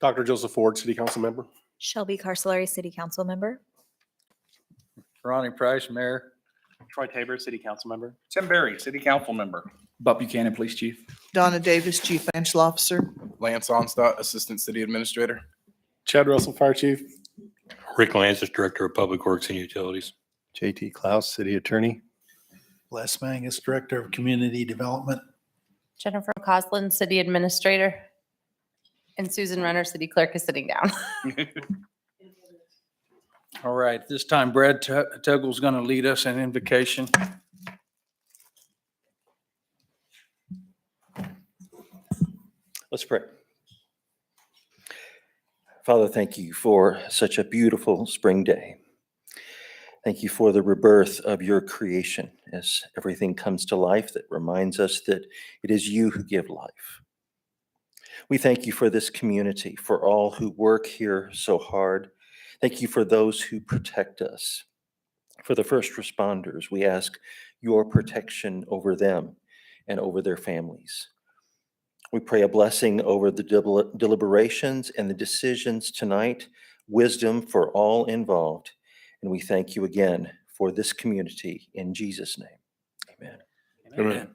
Dr. Joseph Ford, City Council Member. Shelby Carcelari, City Council Member. Ronnie Price, Mayor. Troy Tabor, City Council Member. Tim Berry, City Council Member. Buck Buchanan, Police Chief. Donna Davis, Chief Financial Officer. Lance Onstadt, Assistant City Administrator. Chad Russell, Fire Chief. Rick Lancis, Director of Public Works and Utilities. JT Klaus, City Attorney. Les Mangus, Director of Community Development. Jennifer Coslin, City Administrator. And Susan Renner, City Clerk, is sitting down. All right, this time Brad Tuggle's going to lead us in invocation. Let's pray. Father, thank you for such a beautiful spring day. Thank you for the rebirth of your creation as everything comes to life that reminds us that it is you who give life. We thank you for this community, for all who work here so hard. Thank you for those who protect us. For the first responders, we ask your protection over them and over their families. We pray a blessing over the deliberations and the decisions tonight, wisdom for all involved. And we thank you again for this community in Jesus' name. Amen. Amen.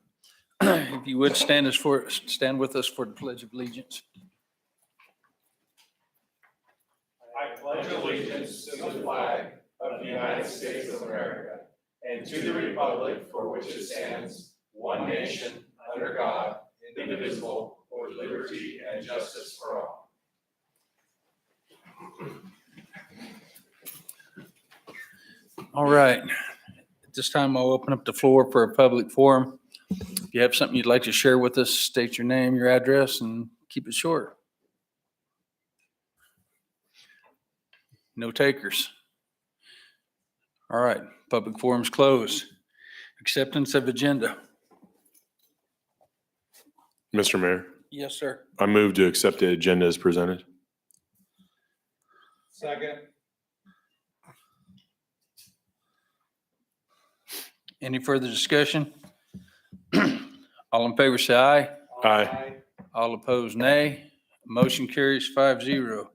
If you would stand with us for the Pledge of Allegiance. I pledge allegiance to the flag of the United States of America and to the republic for which it stands, one nation, under God, indivisible, with liberty and justice for all. All right. At this time, I'll open up the floor for a public forum. If you have something you'd like to share with us, state your name, your address, and keep it short. No takers. All right, public forum's closed. Acceptance of agenda. Mr. Mayor, Yes, sir. I move to accept the agenda as presented. Second. Any further discussion? All in favor, say aye. Aye. All opposed, nay. Motion carries 5-0.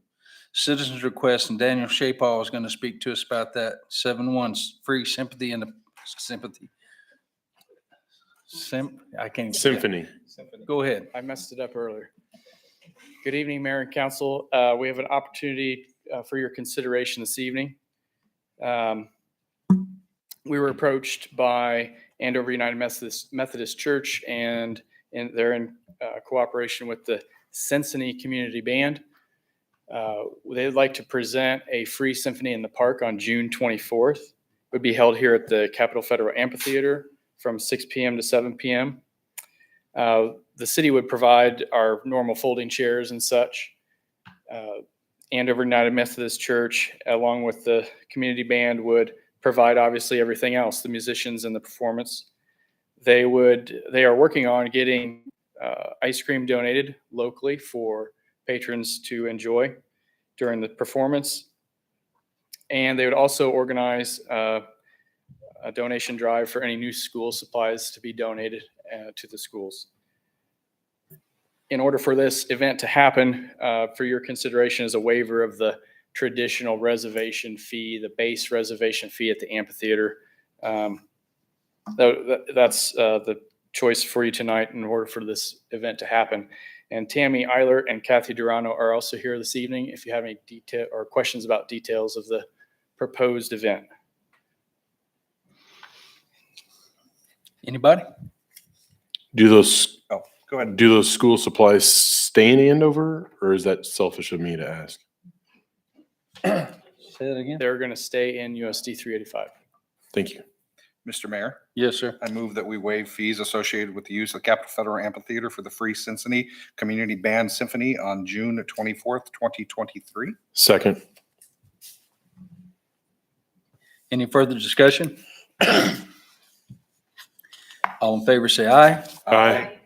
Citizens request, and Daniel Shapaw is going to speak to us about that. 7-1, free sympathy and sympathy. I can't. Symphony. Go ahead. I messed it up earlier. Good evening, Mayor and Council. We have an opportunity for your consideration this evening. We were approached by Andover United Methodist Church, and they're in cooperation with the Cincinnati Community Band. They'd like to present a free symphony in the park on June 24th. It would be held here at the Capitol Federal Amphitheater from 6 p.m. to 7 p.m. The city would provide our normal folding chairs and such. Andover United Methodist Church, along with the community band, would provide obviously everything else, the musicians and the performance. They are working on getting ice cream donated locally for patrons to enjoy during the performance. And they would also organize a donation drive for any new school supplies to be donated to the schools. In order for this event to happen, for your consideration is a waiver of the traditional reservation fee, the base reservation fee at the amphitheater. That's the choice for you tonight in order for this event to happen. And Tammy Eilert and Kathy Durano are also here this evening if you have any detail or questions about details of the proposed event. Anybody? Do those Go ahead. do those school supplies stay in Andover, or is that selfish of me to ask? Say that again. They're going to stay in USD 385. Thank you. Mr. Mayor, Yes, sir. I move that we waive fees associated with the use of the Capitol Federal Amphitheater for the Free Cincinnati Community Band Symphony on June 24th, 2023. Second. Any further discussion? All in favor, say aye. Aye.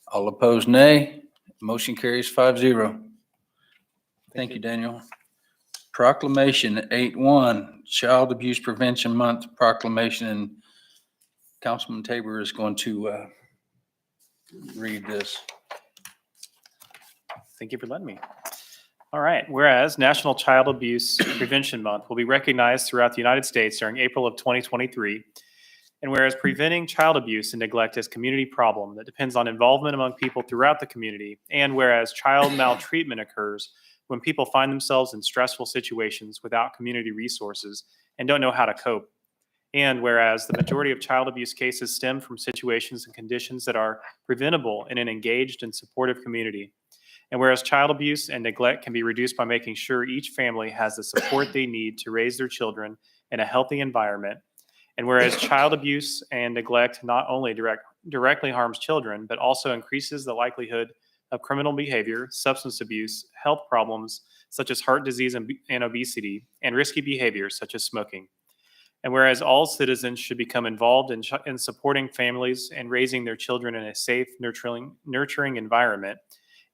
All opposed, nay. Motion carries 5-0. Thank you, Daniel. Proclamation 8-1, Child Abuse Prevention Month proclamation, and Councilman Tabor is going to read this. Thank you for letting me. All right. Whereas National Child Abuse Prevention Month will be recognized throughout the United States during April of 2023. And whereas preventing child abuse and neglect is a community problem that depends on involvement among people throughout the community. And whereas child maltreatment occurs when people find themselves in stressful situations without community resources and don't know how to cope. And whereas the majority of child abuse cases stem from situations and conditions that are preventable in an engaged and supportive community. And whereas child abuse and neglect can be reduced by making sure each family has the support they need to raise their children in a healthy environment. And whereas child abuse and neglect not only directly harms children, but also increases the likelihood of criminal behavior, substance abuse, health problems such as heart disease and obesity, and risky behaviors such as smoking. And whereas all citizens should become involved in supporting families and raising their children in a safe, nurturing environment.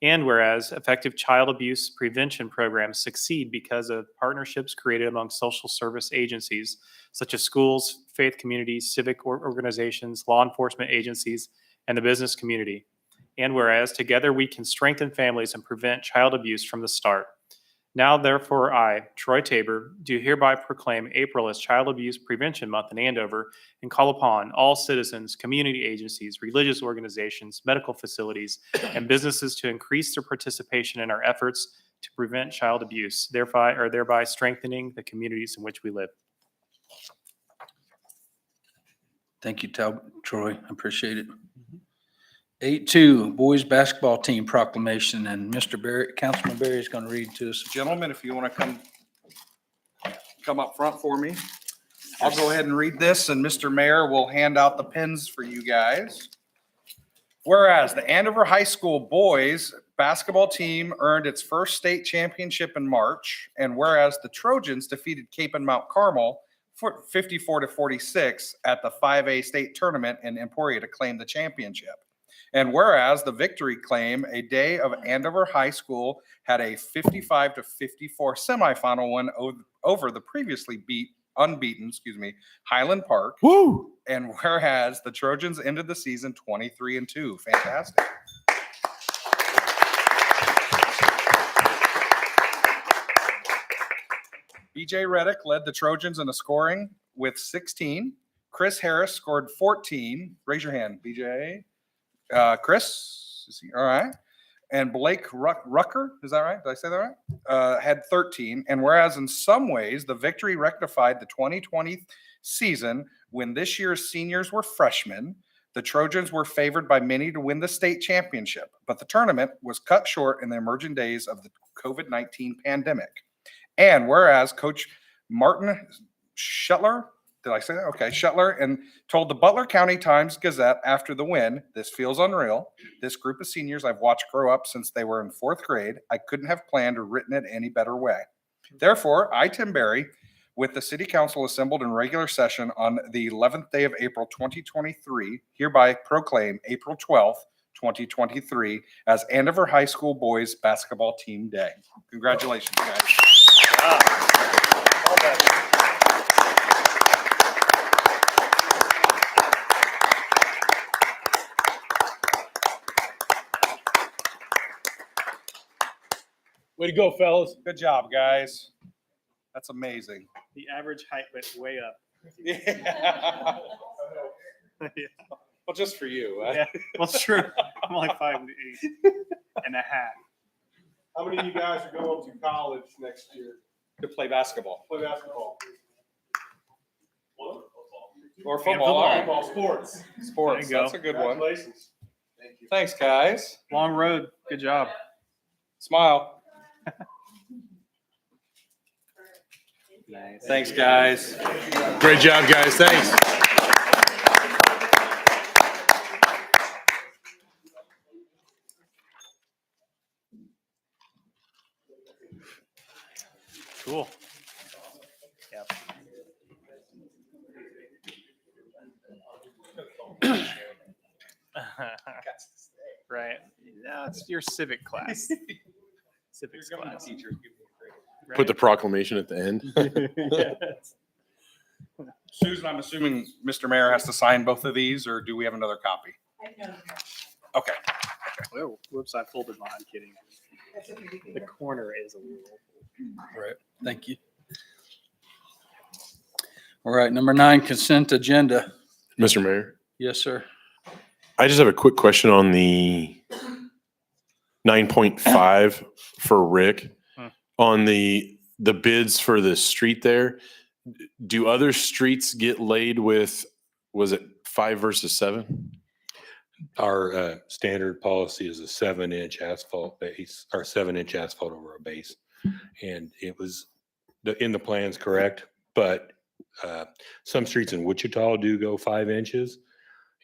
And whereas effective child abuse prevention programs succeed because of partnerships created among social service agencies, such as schools, faith communities, civic organizations, law enforcement agencies, and the business community. And whereas together we can strengthen families and prevent child abuse from the start. Now, therefore, I, Troy Tabor, do hereby proclaim April as Child Abuse Prevention Month in Andover and call upon all citizens, community agencies, religious organizations, medical facilities, and businesses to increase their participation in our efforts to prevent child abuse, thereby strengthening the communities in which we live. Thank you, Troy. I appreciate it. 8-2, boys basketball team proclamation, and Mr. Barry, Councilman Barry is going to read to us. Gentlemen, if you want to come up front for me, I'll go ahead and read this, and Mr. Mayor will hand out the pins for you guys. Whereas the Andover High School boys basketball team earned its first state championship in March, and whereas the Trojans defeated Cape and Mount Carmel for 54-46 at the 5A state tournament in Emporia to claim the championship. And whereas the victory claim, a day of Andover High School had a 55-54 semifinal win over the previously unbeaten Highland Park. Woo! And whereas the Trojans ended the season 23-2. Fantastic. BJ Reddick led the Trojans in the scoring with 16. Chris Harris scored 14. Raise your hand, BJ. Chris, is he all right? And Blake Rucker, is that right? Did I say that right? Had 13. And whereas in some ways the victory rectified the 2020 season when this year's seniors were freshmen, the Trojans were favored by many to win the state championship. But the tournament was cut short in the emerging days of the COVID-19 pandemic. And whereas Coach Martin Shetler, did I say that? Okay, Shetler, and told the Butler County Times-Gazette after the win, "This feels unreal. This group of seniors I've watched grow up since they were in 4th grade. I couldn't have planned or written it any better way." Therefore, I, Tim Barry, with the City Council assembled in regular session on the 11th day of April 2023, hereby proclaim April 12th, 2023 as Andover High School Boys Basketball Team Day. Congratulations, guys. Way to go, fellas. Good job, guys. That's amazing. The average height went way up. Yeah. Yeah. Well, just for you. Yeah, well, it's true. I'm only 5'8" and a half. How many of you guys are going to college next year? To play basketball. Play basketball. Or And football. All right. Football, sports. Sports. There you go. That's a good one. Congratulations. Thank you. Thanks, guys. Long road. Good job. Smile. Nice. Thanks, guys. Great job, guys. Thanks. Cool. Yep. Right. No, it's your civic class. Civics class. Put the proclamation at the end. Yes. Susan, I'm assuming Mr. Mayor has to sign both of these, or do we have another copy? Okay. Oh, whoops, I folded mine. I'm kidding. The corner is a little. Right, thank you. All right, number 9, consent agenda. Mr. Mayor, Yes, sir. I just have a quick question on the 9.5 for Rick. On the bids for the street there, do other streets get laid with, was it 5 versus 7? Our standard policy is a 7-inch asphalt base, or 7-inch asphalt over a base. And it was, in the plans, correct, but some streets in Wichita do go 5 inches.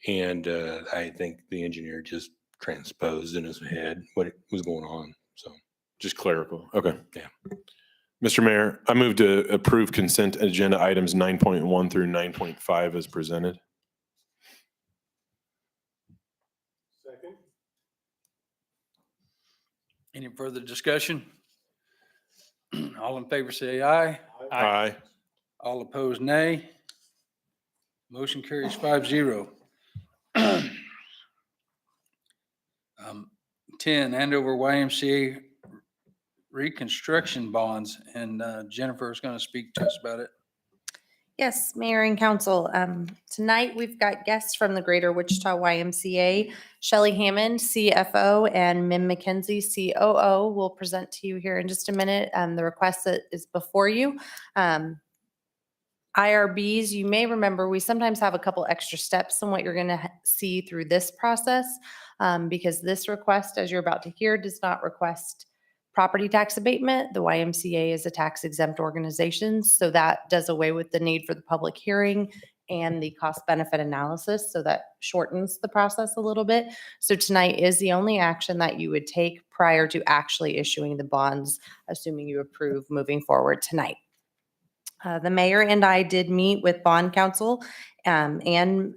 And I think the engineer just transposed in his head what was going on, so. Just clerical. Okay. Yeah. Mr. Mayor, I move to approve consent agenda items 9.1 through 9.5 as presented. Second. Any further discussion? All in favor say aye. Aye. All opposed, nay. Motion carries 5-0. 10, Andover YMCA reconstruction bonds, and Jennifer is going to speak to us about it. Yes, Mayor and Council. Tonight, we've got guests from the Greater Wichita YMCA. Shelley Hammond, CFO, and Mim McKenzie, COO, will present to you here in just a minute the request that is before you. IRBs, you may remember, we sometimes have a couple extra steps in what you're going to see through this process because this request, as you're about to hear, does not request property tax abatement. The YMCA is a tax exempt organization, so that does away with the need for the public hearing and the cost benefit analysis. So that shortens the process a little bit. So tonight is the only action that you would take prior to actually issuing the bonds, assuming you approve moving forward tonight. The mayor and I did meet with bond counsel and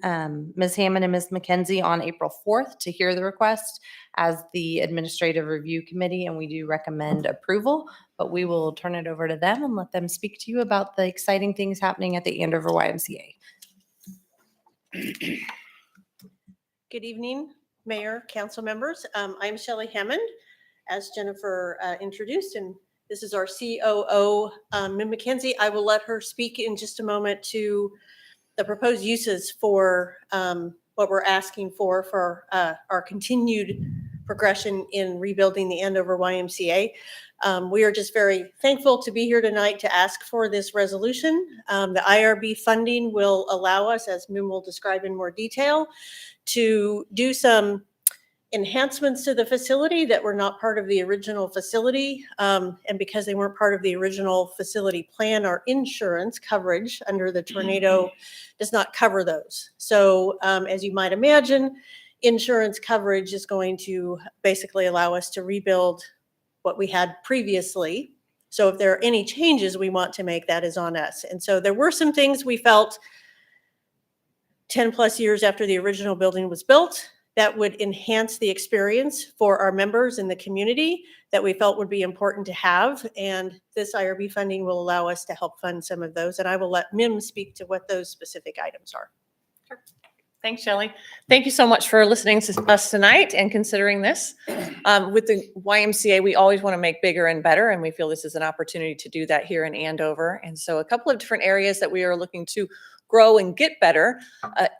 Ms. Hammond and Ms. McKenzie on April 4th to hear the request as the administrative review committee, and we do recommend approval, but we will turn it over to them and let them speak to you about the exciting things happening at the Andover YMCA. Good evening, Mayor, council members. I'm Shelley Hammond, as Jennifer introduced, and this is our COO, Mim McKenzie. I will let her speak in just a moment to the proposed uses for what we're asking for our continued progression in rebuilding the Andover YMCA. We are just very thankful to be here tonight to ask for this resolution. The IRB funding will allow us, as Mim will describe in more detail, to do some enhancements to the facility that were not part of the original facility. And because they weren't part of the original facility plan, our insurance coverage under the tornado does not cover those. So as you might imagine, insurance coverage is going to basically allow us to rebuild what we had previously. So if there are any changes we want to make, that is on us. And so there were some things we felt 10 plus years after the original building was built that would enhance the experience for our members in the community that we felt would be important to have. And this IRB funding will allow us to help fund some of those. And I will let Mim speak to what those specific items are. Sure. Thanks, Shelley. Thank you so much for listening to us tonight and considering this. With the YMCA, we always want to make bigger and better, and we feel this is an opportunity to do that here in Andover. And so a couple of different areas that we are looking to grow and get better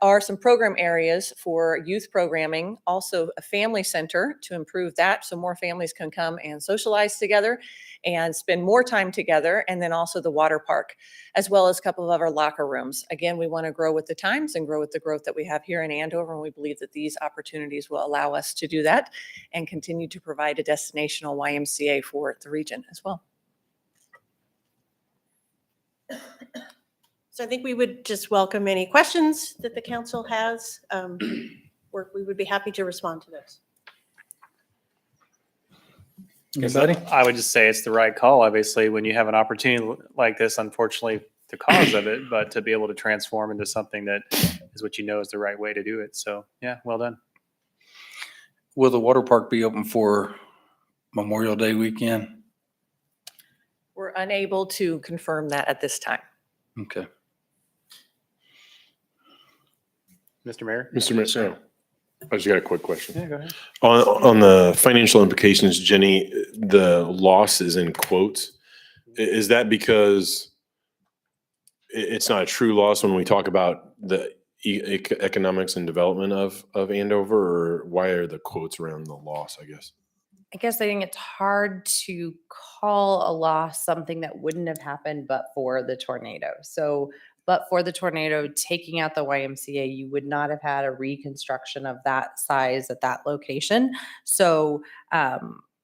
are some program areas for youth programming, also a family center to improve that so more families can come and socialize together and spend more time together, and then also the water park, as well as a couple of other locker rooms. Again, we want to grow with the times and grow with the growth that we have here in Andover, and we believe that these opportunities will allow us to do that and continue to provide a destinational YMCA for the region as well. So I think we would just welcome any questions that the council has. We would be happy to respond to those. I would just say it's the right call, obviously, when you have an opportunity like this, unfortunately, the cause of it, but to be able to transform into something that is what you know is the right way to do it. So, yeah, well done. Will the water park be open for Memorial Day weekend? We're unable to confirm that at this time. Okay. Mr. Mayor? Mr. Mayor, I just got a quick question. Yeah, go ahead. On the financial implications, Jenny, the loss is in quotes. Is that because it's not a true loss when we talk about the economics and development of Andover, or why are the quotes around the loss, I guess? I guess I think it's hard to call a loss something that wouldn't have happened but for the tornado. So, but for the tornado taking out the YMCA, you would not have had a reconstruction of that size at that location. So,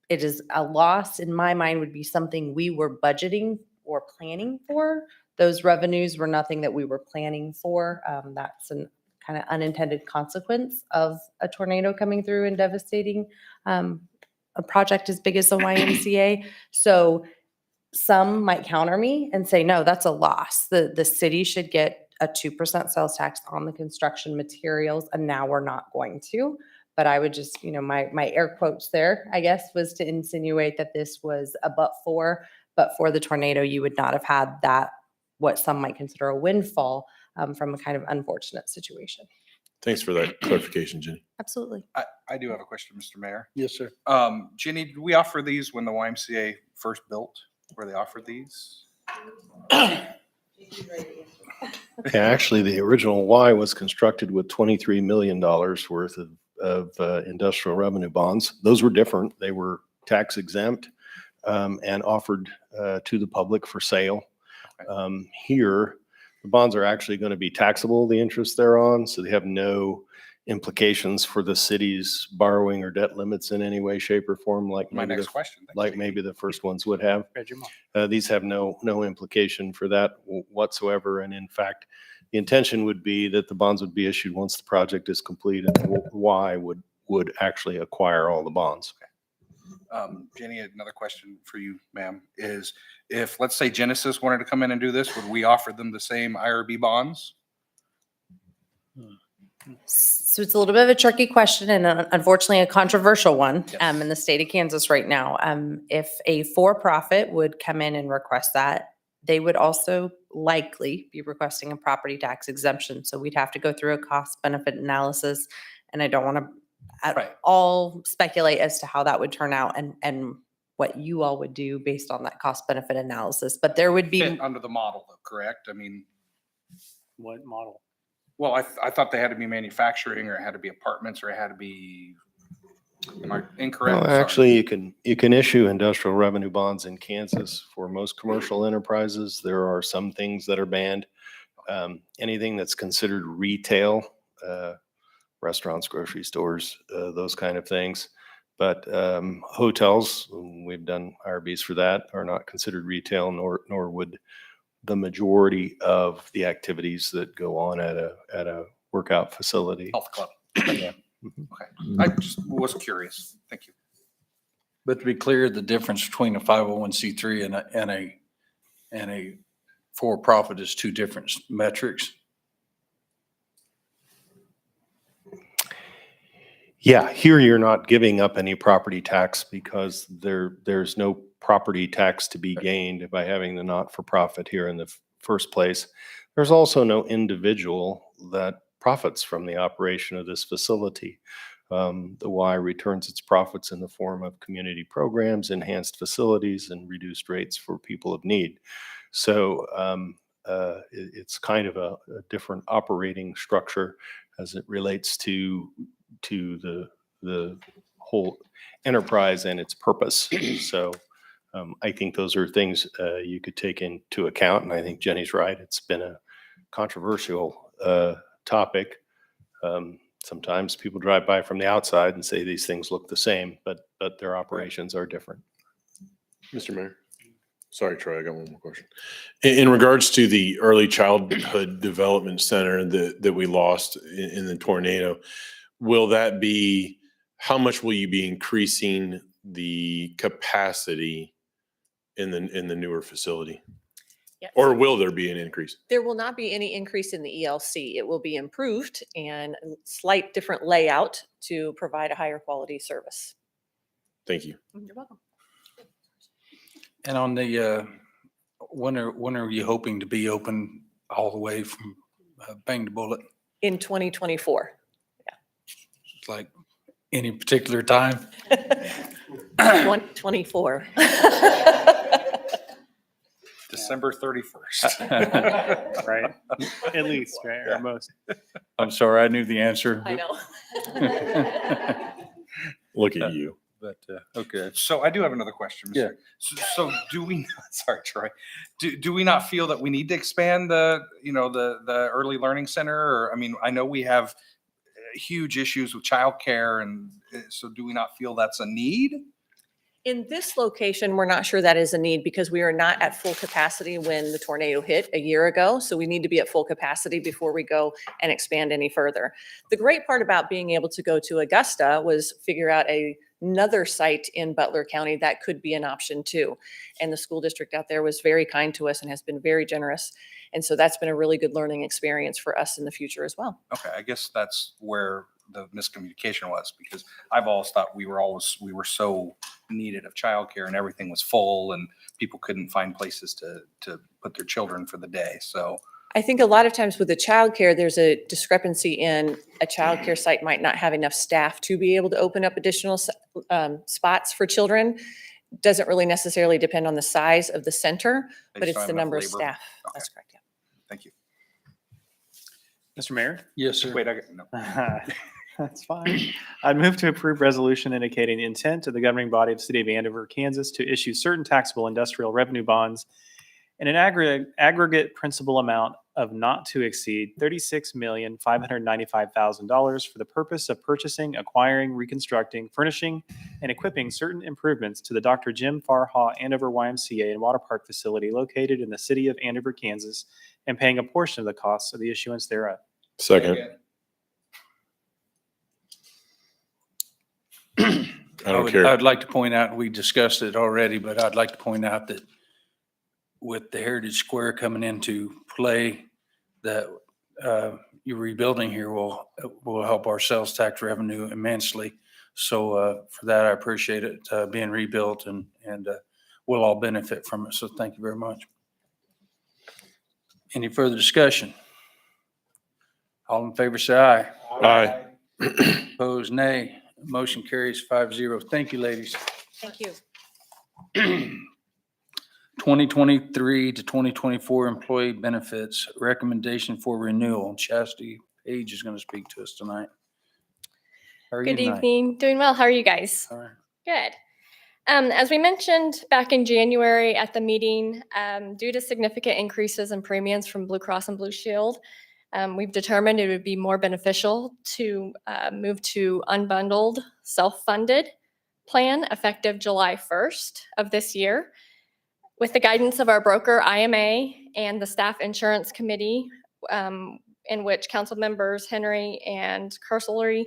it is a loss in my mind would be something we were budgeting or planning for. Those revenues were nothing that we were planning for. That's an kind of unintended consequence of a tornado coming through and devastating a project as big as the YMCA. So some might counter me and say, no, that's a loss. The city should get a 2% sales tax on the construction materials, and now we're not going to. But I would just, my air quotes there, I guess, was to insinuate that this was a but for the tornado, you would not have had that, what some might consider a windfall from a kind of unfortunate situation. Thanks for that clarification, Jenny. Absolutely. I do have a question, Mr. Mayor. Yes, sir. Jenny, did we offer these when the YMCA first built? Where they offered these? Yeah, actually, the original Y was constructed with $23 million worth of industrial revenue bonds. Those were different. They were tax exempt and offered to the public for sale. Here, the bonds are actually going to be taxable, the interest they're on, so they have no implications for the city's borrowing or debt limits in any way, shape, or form, like My maybe next question. maybe the first ones would have. These have no implication for that whatsoever, and in fact, the intention would be that the bonds would be issued once the project is complete, and Y would actually acquire all the bonds. Jenny, another question for you, ma'am, is if, let's say Genesis wanted to come in and do this, would we offer them the same IRB bonds? So it's a little bit of a tricky question and unfortunately a controversial one in the state of Kansas right now. If a for-profit would come in and request that, they would also likely be requesting a property tax exemption. So we'd have to go through a cost benefit analysis. And I don't want to at all speculate as to how that would turn out and what you all would do based on that cost benefit analysis. But there would be Fit under the model, though, correct? I mean, What model? well, I thought they had to be manufacturing, or it had to be apartments, or it had to be, am I incorrect? Well, Sorry. actually, you can issue industrial revenue bonds in Kansas for most commercial enterprises. There are some things that are banned. Anything that's considered retail, restaurants, grocery stores, those kind of things. But hotels, we've done IRBs for that, are not considered retail, nor would the majority of the activities that go on at a workout facility. Health club. Yeah. Okay, I just was curious. Thank you. But to be clear, the difference between a 501c3 and a for-profit is two different metrics. Yeah, here you're not giving up any property tax because there's no property tax to be gained by having the not-for-profit here in the first place. There's also no individual that profits from the operation of this facility. The Y returns its profits in the form of community programs, enhanced facilities, and reduced rates for people of need. So it's kind of a different operating structure as it relates to the whole enterprise and its purpose. So I think those are things you could take into account. And I think Jenny's right. It's been a controversial topic. Sometimes people drive by from the outside and say these things look the same, but their operations are different. Mr. Mayor. Sorry, Troy, I got one more question. In regards to the early childhood development center that we lost in the tornado, will that be, how much will you be increasing the capacity in the newer facility? Yes. Or will there be an increase? There will not be any increase in the ELC. It will be improved and a slight different layout to provide a higher quality service. Thank you. You're welcome. And on the, when are you hoping to be open all the way from Bang to Bullet? In 2024. Like any particular time? 124. December 31st. Right. At least, right? Or most. I'm sorry, I knew the answer. I know. Look at you. But, okay. So I do have another question. Mr. Yeah. So do we, sorry, Troy, do we not feel that we need to expand the early learning center? Or, I mean, I know we have huge issues with childcare, and so do we not feel that's a need? In this location, we're not sure that is a need because we are not at full capacity when the tornado hit a year ago. So we need to be at full capacity before we go and expand any further. The great part about being able to go to Augusta was figure out another site in Butler County that could be an option too. And the school district out there was very kind to us and has been very generous. And so that's been a really good learning experience for us in the future as well. Okay, I guess that's where the miscommunication was, because I've always thought we were so needed of childcare and everything was full and people couldn't find places to put their children for the day. So I think a lot of times with the childcare, there's a discrepancy in a childcare site might not have enough staff to be able to open up additional spots for children. Doesn't really necessarily depend on the size of the center, They but just it's don't the have number of enough labor. staff. Okay. That's correct. Yeah. thank you. Mr. Mayor? Yes, sir. Wait, no. That's fine. I'd move to approve resolution indicating the intent of the governing body of the city of Andover, Kansas to issue certain taxable industrial revenue bonds in an aggregate principal amount of not to exceed $36,595,000 for the purpose of purchasing, acquiring, reconstructing, furnishing, and equipping certain improvements to the Dr. Jim Farha Andover YMCA and Water Park facility located in the city of Andover, Kansas, and paying a portion of the costs of the issuance thereof. Second. I don't care. I'd like to point out, we discussed it already, but I'd like to point out that with the Heritage Square coming into play, that your rebuilding here will help our sales tax revenue immensely. So for that, I appreciate it being rebuilt and we'll all benefit from it. So thank you very much. Any further discussion? All in favor, say aye. Aye. Opposed, nay. Motion carries 5-0. Thank you, ladies. Thank you. 2023 to 2024 employee benefits recommendation for renewal. Chastity Page is going to speak to us tonight. How are you Good tonight? evening. Doing well. How are you guys? All right. Good. As we mentioned back in January at the meeting, due to significant increases in premiums from Blue Cross and Blue Shield, we've determined it would be more beneficial to move to unbundled, self-funded plan effective July 1st of this year. With the guidance of our broker, IMA, and the Staff Insurance Committee, in which council members Henry and Carsolery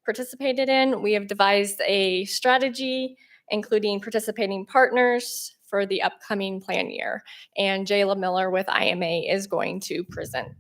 participated in, we have devised a strategy, including participating partners for the upcoming plan year. And Jayla Miller with IMA is going to present.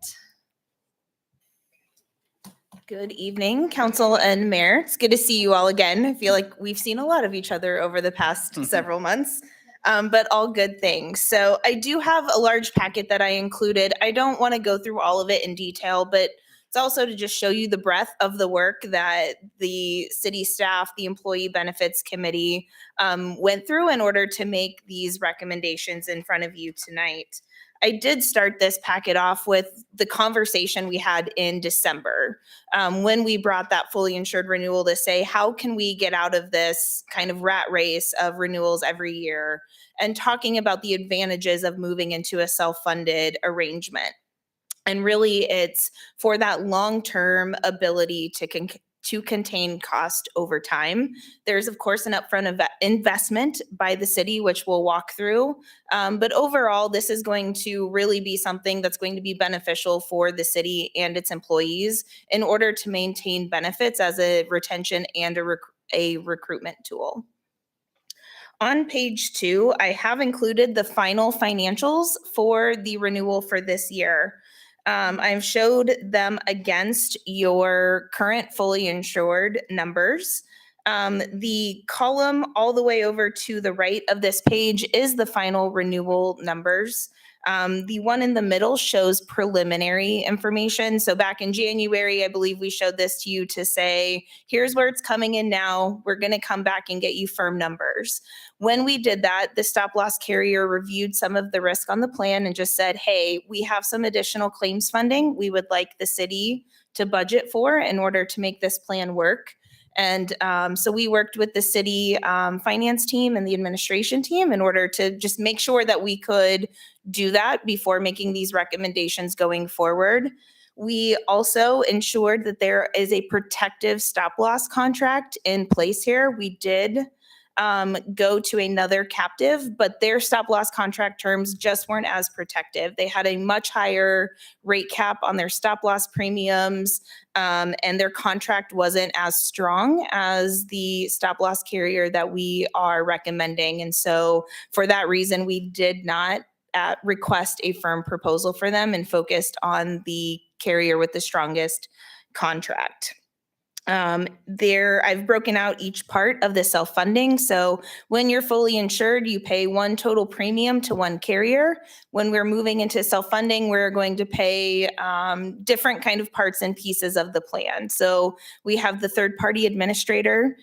Good evening, council and mayor. It's good to see you all again. I feel like we've seen a lot of each other over the past several months, but all good things. So I do have a large packet that I included. I don't want to go through all of it in detail, but it's also to just show you the breadth of the work that the city staff, the Employee Benefits Committee went through in order to make these recommendations in front of you tonight. I did start this packet off with the conversation we had in December when we brought that fully insured renewal to say, how can we get out of this kind of rat race of renewals every year, and talking about the advantages of moving into a self-funded arrangement. And really it's for that long-term ability to contain cost over time. There's of course an upfront investment by the city, which we'll walk through. But overall, this is going to really be something that's going to be beneficial for the city and its employees in order to maintain benefits as a retention and a recruitment tool. On page 2, I have included the final financials for the renewal for this year. I've showed them against your current fully insured numbers. The column all the way over to the right of this page is the final renewal numbers. The one in the middle shows preliminary information. So back in January, I believe we showed this to you to say, here's where it's coming in now. We're going to come back and get you firm numbers. When we did that, the stop loss carrier reviewed some of the risk on the plan and just said, hey, we have some additional claims funding we would like the city to budget for in order to make this plan work. And so we worked with the city finance team and the administration team in order to just make sure that we could do that before making these recommendations going forward. We also ensured that there is a protective stop loss contract in place here. We did go to another captive, but their stop loss contract terms just weren't as protective. They had a much higher rate cap on their stop loss premiums, and their contract wasn't as strong as the stop loss carrier that we are recommending. And so for that reason, we did not request a firm proposal for them and focused on the carrier with the strongest contract. I've broken out each part of the self-funding. So when you're fully insured, you pay one total premium to one carrier. When we're moving into self-funding, we're going to pay different kind of parts and pieces of the plan. So we have the third-party administrator.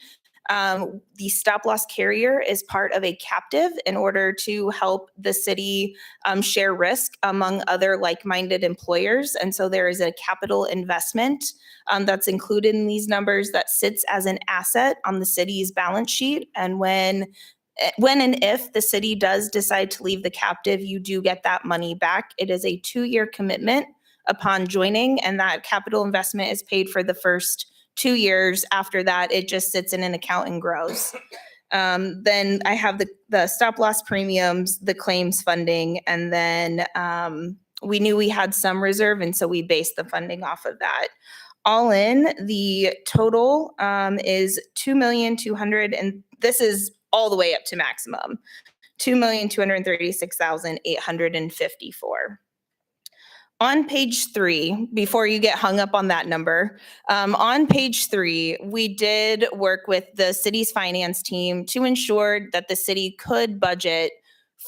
The stop loss carrier is part of a captive in order to help the city share risk among other like-minded employers. And so there is a capital investment that's included in these numbers that sits as an asset on the city's balance sheet. And when and if the city does decide to leave the captive, you do get that money back. It is a 2-year commitment upon joining, and that capital investment is paid for the first 2 years. After that, it just sits in an account and grows. Then I have the stop loss premiums, the claims funding, and then we knew we had some reserve, and so we based the funding off of that. All in, the total is $2,200,000, and this is all the way up to maximum, $2,236,854. On page 3, before you get hung up on that number, on page 3, we did work with the city's finance team to ensure that the city could budget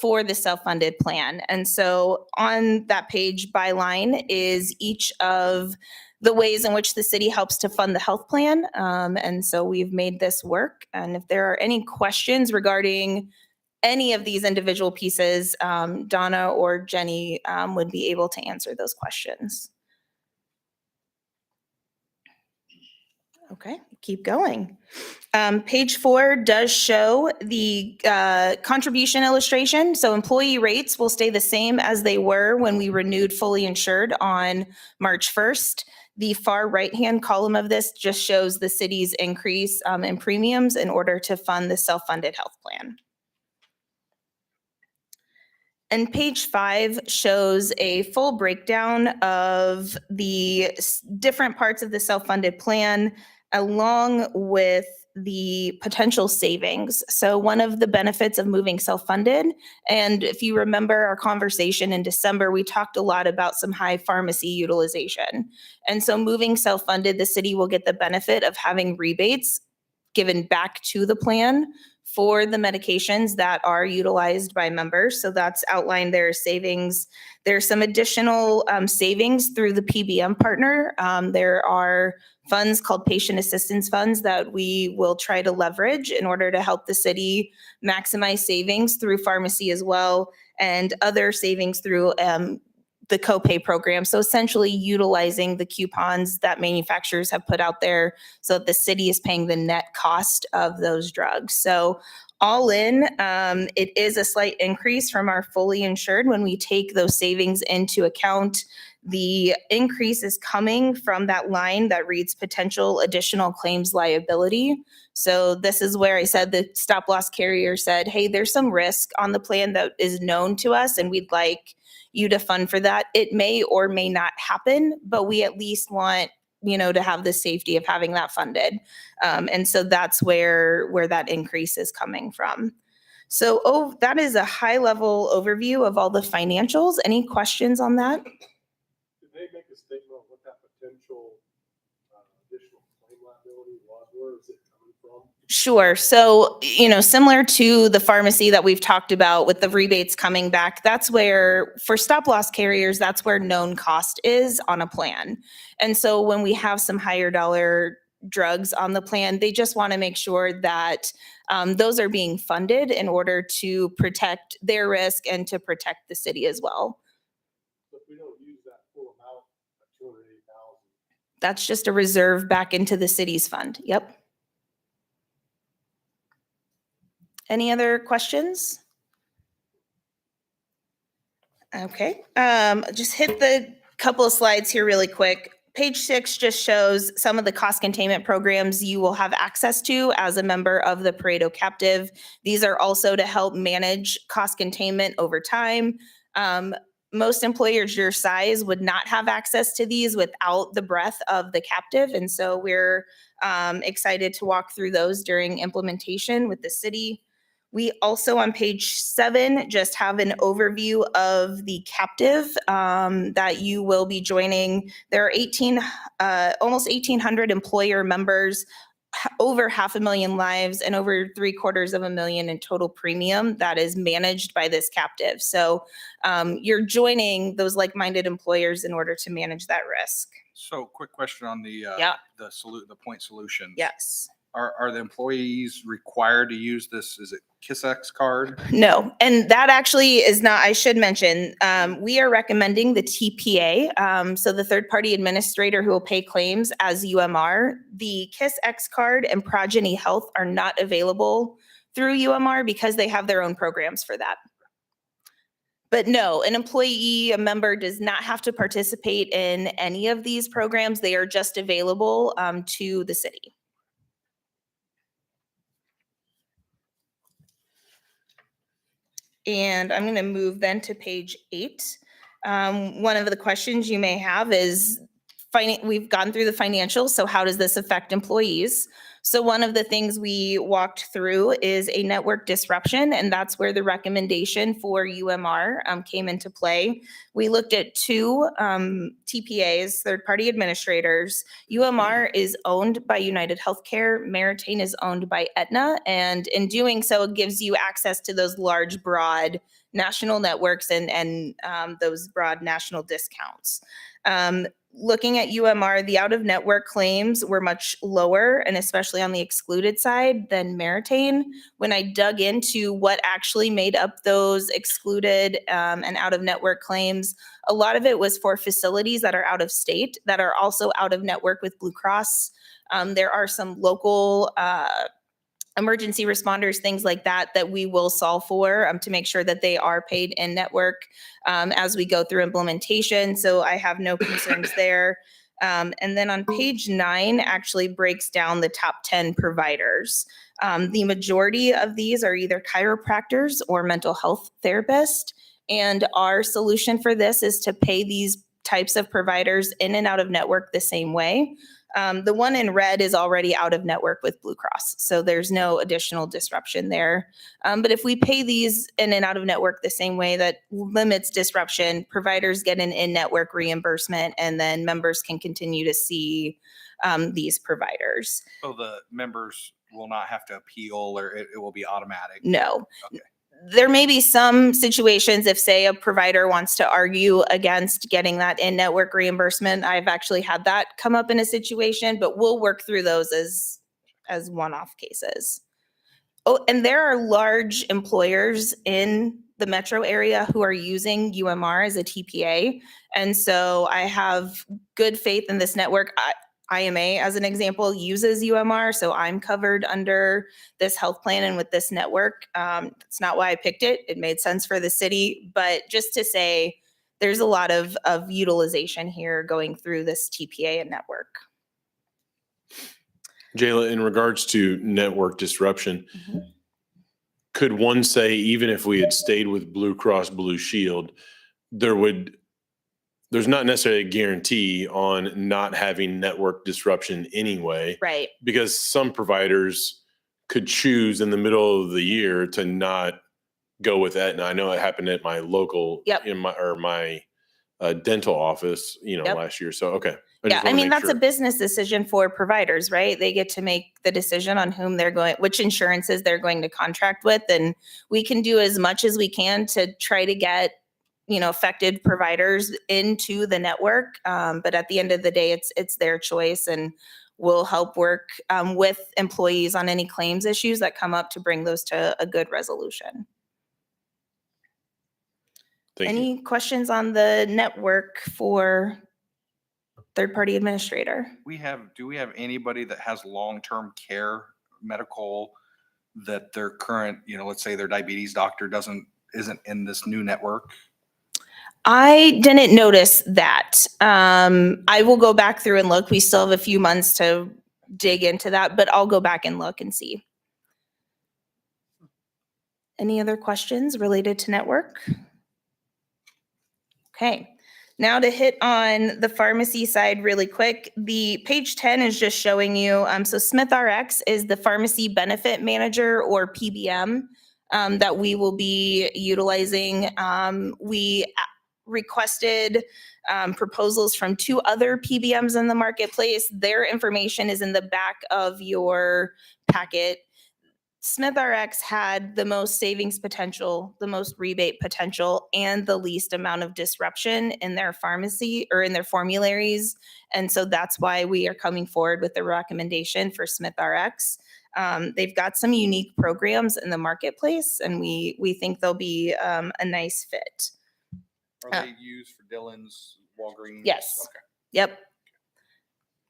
for the self-funded plan. And so on that page by line is each of the ways in which the city helps to fund the health plan. And so we've made this work. And if there are any questions regarding any of these individual pieces, Donna or Jenny would be able to answer those questions. Okay, keep going. Page 4 does show the contribution illustration. So employee rates will stay the same as they were when we renewed fully insured on March 1st. The far right-hand column of this just shows the city's increase in premiums in order to fund the self-funded health plan. And page 5 shows a full breakdown of the different parts of the self-funded plan along with the potential savings. So one of the benefits of moving self-funded, and if you remember our conversation in December, we talked a lot about some high pharmacy utilization. And so moving self-funded, the city will get the benefit of having rebates given back to the plan for the medications that are utilized by members. So that's outlined there as savings. There's some additional savings through the PBM partner. There are funds called patient assistance funds that we will try to leverage in order to help the city maximize savings through pharmacy as well, and other savings through the copay program. So essentially utilizing the coupons that manufacturers have put out there so that the city is paying the net cost of those drugs. So all in, it is a slight increase from our fully insured when we take those savings into account. The increase is coming from that line that reads potential additional claims liability. So this is where I said the stop loss carrier said, hey, there's some risk on the plan that is known to us and we'd like you to fund for that. It may or may not happen, but we at least want, to have the safety of having that funded. And so that's where that increase is coming from. So that is a high level overview of all the financials. Any questions on that? Did they make a statement on what that potential additional claim liability was? Where is it coming from? Sure. So, similar to the pharmacy that we've talked about with the rebates coming back, that's where, for stop loss carriers, that's where known cost is on a plan. And so when we have some higher dollar drugs on the plan, they just want to make sure that those are being funded in order to protect their risk and to protect the city as well. If we don't use that full amount of 280,000. That's just a reserve back into the city's fund. Yep. Any other questions? Okay, just hit the couple of slides here really quick. Page 6 just shows some of the cost containment programs you will have access to as a member of the Pareto captive. These are also to help manage cost containment over time. Most employers your size would not have access to these without the breadth of the captive. And so we're excited to walk through those during implementation with the city. We also, on page 7, just have an overview of the captive that you will be joining. There are almost 1,800 employer members, over 500,000 lives, and over $750,000 in total premium that is managed by this captive. So you're joining those like-minded employers in order to manage that risk. So quick question on the the point solution. Yes. Are the employees required to use this? Is it KISS card? No, and that actually is not, I should mention, we are recommending the TPA, so the third-party administrator who will pay claims as UMR. The KISS card and Progeny Health are not available through UMR because they have their own programs for that. But no, an employee, a member does not have to participate in any of these programs. They are just available to the city. And I'm going to move then to page 8. One of the questions you may have is, we've gone through the financials, so how does this affect employees? So one of the things we walked through is a network disruption, and that's where the recommendation for UMR came into play. We looked at 2 TPAs, third-party administrators. UMR is owned by United Healthcare. Meritain is owned by Aetna, and in doing so, it gives you access to those large, broad national networks and those broad national discounts. Looking at UMR, the out-of-network claims were much lower, and especially on the excluded side, than Meritain. When I dug into what actually made up those excluded and out-of-network claims, a lot of it was for facilities that are out of state, that are also out-of-network with Blue Cross. There are some local emergency responders, things like that, that we will solve for to make sure that they are paid in network as we go through implementation. So I have no concerns there. And then on page 9 actually breaks down the top 10 providers. The majority of these are either chiropractors or mental health therapists. And our solution for this is to pay these types of providers in and out of network the same way. The one in red is already out of network with Blue Cross, so there's no additional disruption there. But if we pay these in and out of network the same way, that limits disruption, providers get an in-network reimbursement, and then members can continue to see these providers. So the members will not have to appeal, or it will be automatic? No. Okay. There may be some situations if, say, a provider wants to argue against getting that in-network reimbursement. I've actually had that come up in a situation, but we'll work through those as one-off cases. Oh, and there are large employers in the metro area who are using UMR as a TPA. And so I have good faith in this network. IMA, as an example, uses UMR, so I'm covered under this health plan and with this network. That's not why I picked it. It made sense for the city, but just to say, there's a lot of utilization here going through this TPA and network. Jayla, in regards to network disruption, could one say, even if we had stayed with Blue Cross Blue Shield, there's not necessarily a guarantee on not having network disruption anyway? Right. Because some providers could choose in the middle of the year to not go with Aetna. I know it happened at my local, Yep. in my dental office, Yep. last year. So, okay. Yeah, just I wanna mean, make that's a sure. business decision for providers, right? They get to make the decision on whom they're going, which insurances they're going to contract with. And we can do as much as we can to try to get, affected providers into the network. But at the end of the day, it's their choice, and we'll help work with employees on any claims issues that come up to bring those to a good resolution. Thank you. Any questions on the network for third-party administrator? Do we have anybody that has long-term care medical that their current, let's say their diabetes doctor isn't in this new network? I didn't notice that. I will go back through and look. We still have a few months to dig into that, but I'll go back and look and see. Any other questions related to network? Okay. Now to hit on the pharmacy side really quick, the page 10 is just showing you, so SmithRx is the pharmacy benefit manager, or PBM, that we will be utilizing. We requested proposals from 2 other PBMs in the marketplace. Their information is in the back of your packet. SmithRx had the most savings potential, the most rebate potential, and the least amount of disruption in their pharmacy or in their formularies. And so that's why we are coming forward with the recommendation for SmithRx. They've got some unique programs in the marketplace, and we think they'll be a nice fit. Are they used for Dillon's, Walgreens? Yes. Okay. Yep.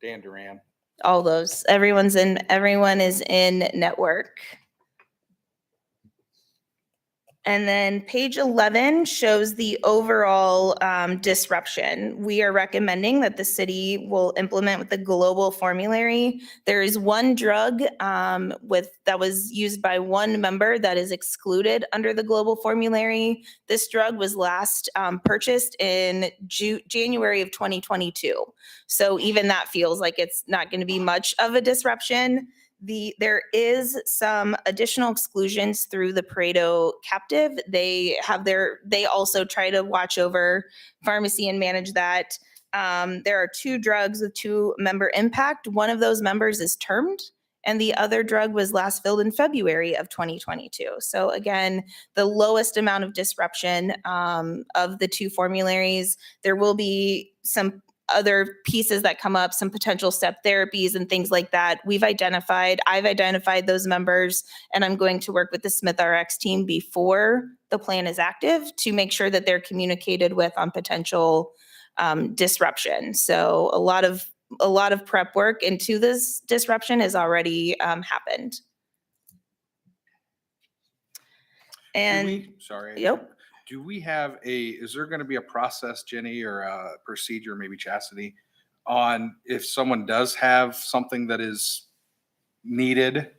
Dan Duran. All those. Everyone is in network. And then page 11 shows the overall disruption. We are recommending that the city will implement with the global formulary. There is one drug that was used by one member that is excluded under the global formulary. This drug was last purchased in January of 2022. So even that feels like it's not going to be much of a disruption. There is some additional exclusions through the Pareto captive. They also try to watch over pharmacy and manage that. There are 2 drugs with 2 member impact. One of those members is termed, and the other drug was last filled in February of 2022. So again, the lowest amount of disruption of the 2 formularies. There will be some other pieces that come up, some potential step therapies and things like that. I've identified those members, and I'm going to work with the SmithRx team before the plan is active to make sure that they're communicated with on potential disruption. So a lot of prep work into this disruption has already happened. And Sorry. Yep. Do we have is there going to be a process, Jenny, or a procedure, maybe Chastity, on if someone does have something that is needed,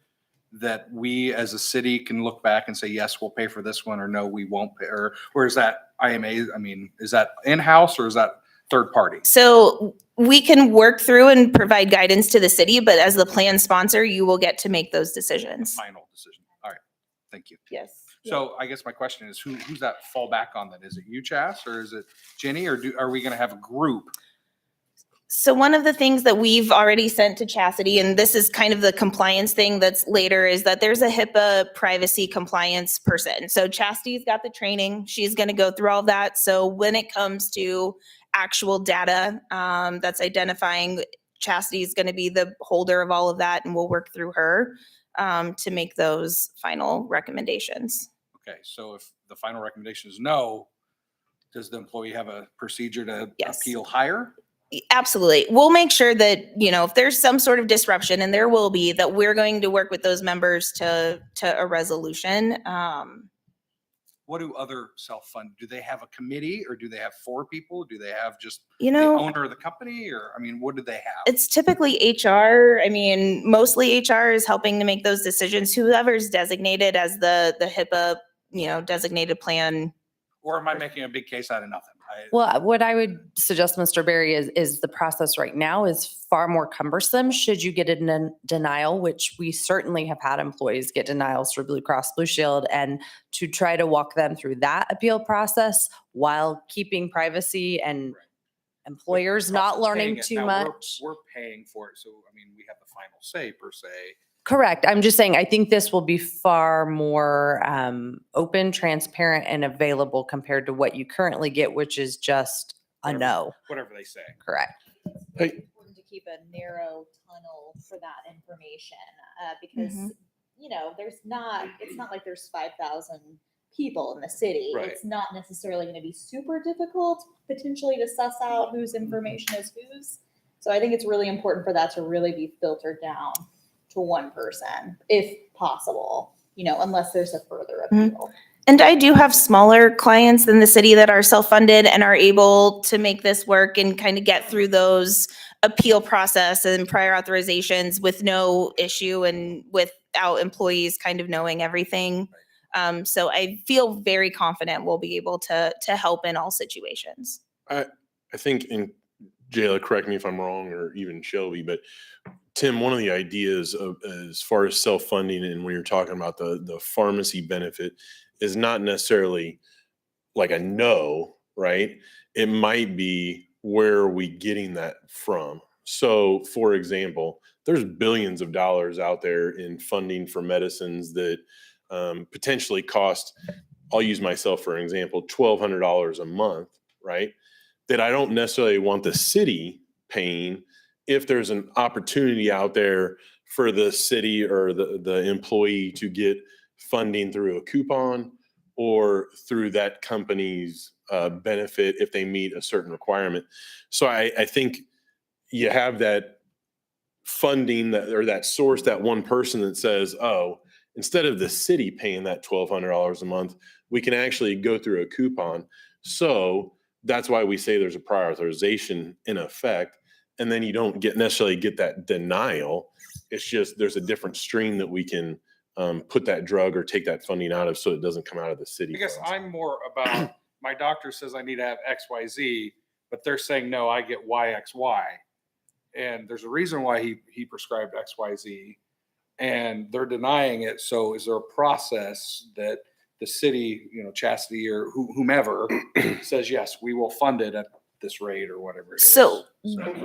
that we as a city can look back and say, yes, we'll pay for this one, or no, we won't pay, or is that IMA? I mean, is that in-house or is that third party? So we can work through and provide guidance to the city, but as the plan sponsor, you will get to make those decisions. Final decision. All right. Thank you. Yes. So I guess my question is, who's that fall back on then? Is it you, Chas, or is it Jenny, or are we going to have a group? So one of the things that we've already sent to Chastity, and this is kind of the compliance thing that's later, is that there's a HIPAA privacy compliance person. So Chastity's got the training. She's going to go through all that. So when it comes to actual data that's identifying, Chastity is going to be the holder of all of that, and we'll work through her to make those final recommendations. Okay, so if the final recommendation is no, does the employee have a procedure to appeal higher? Absolutely. We'll make sure that, if there's some sort of disruption, and there will be, that we're going to work with those members to a resolution. What do other self-fund? Do they have a committee, or do they have 4 people? Do they have just You the know- owner of the company, or, what do they have? It's typically HR. Mostly HR is helping to make those decisions. Whoever's designated as the HIPAA, designated plan. Or am I making a big case out of nothing? Well, what I would suggest, Mr. Berry, is the process right now is far more cumbersome. Should you get a denial, which we certainly have had employees get denials for Blue Cross Blue Shield, and to try to walk them through that appeal process while keeping privacy and employers not Cost of paying learning it. too Now, we're- much. We're paying for it, so I mean, we have the final say per se. Correct. I'm just saying, I think this will be far more open, transparent, and available compared to what you currently get, which is just a Whatever- no. Whatever they say. Correct. Important to keep a narrow tunnel for that information, because, it's not like there's 5,000 people in the city. Right. It's not necessarily going to be super difficult potentially to suss out whose information is whose. So I think it's really important for that to really be filtered down to one person, if possible, unless there's a further appeal. And I do have smaller clients than the city that are self-funded and are able to make this work and kind of get through those appeal process and prior authorizations with no issue and without employees kind of knowing everything. So I feel very confident we'll be able to help in all situations. I think, and Jayla, correct me if I'm wrong, or even Shelby, but Tim, one of the ideas of, as far as self-funding and when you're talking about the pharmacy benefit is not necessarily like a no, right? It might be where are we getting that from? So for example, there's billions of dollars out there in funding for medicines that potentially cost, I'll use myself for an example, $1,200 a month, right? That I don't necessarily want the city paying if there's an opportunity out there for the city or the employee to get funding through a coupon or through that company's benefit if they meet a certain requirement. So I think you have that funding or that source, that one person that says, oh, instead of the city paying that $1,200 a month, we can actually go through a coupon. So that's why we say there's a prior authorization in effect. And then you don't necessarily get that denial. It's just there's a different stream that we can put that drug or take that funding out of so it doesn't come out of the city. I guess funds. I'm more about, my doctor says I need to have XYZ, but they're saying, no, I get YXY. And there's a reason why he prescribed XYZ and they're denying it. So is there a process that the city, Chastity or whomever says, yes, we will fund it at this rate or whatever it is? So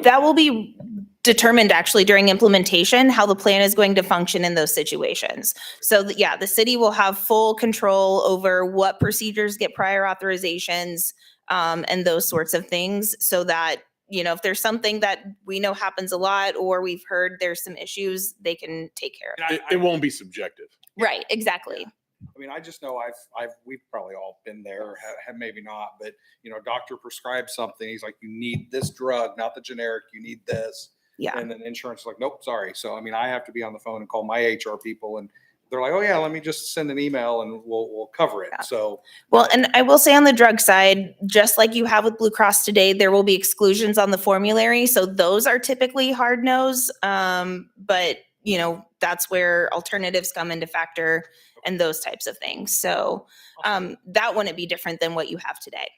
that will be determined actually during implementation, how the plan is going to function in those situations. So the city will have full control over what procedures get prior authorizations and those sorts of things so that, if there's something that we know happens a lot or we've heard there's some issues, they can take care of it. It won't be subjective. Right, exactly. I mean, I just know we've probably all been there or have maybe not, but doctor prescribes something. He's like, you need this drug, not the generic, you need this. Yeah. And then insurance is like, nope, sorry. So, I mean, I have to be on the phone and call my HR people and they're like, oh yeah, let me just send an email and we'll cover it. Yeah. So. Well, and I will say on the drug side, just like you have with Blue Cross today, there will be exclusions on the formulary. So those are typically hard no's. But that's where alternatives come into factor and those types of things. So that wouldn't be different than what you have today.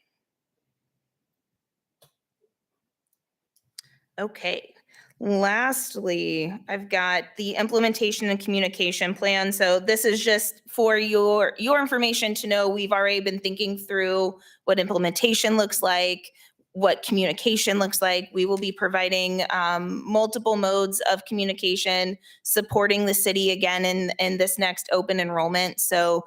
Okay. Lastly, I've got the implementation and communication plan. So this is just for your information to know we've already been thinking through what implementation looks like, what communication looks like. We will be providing multiple modes of communication, supporting the city again in this next open enrollment. So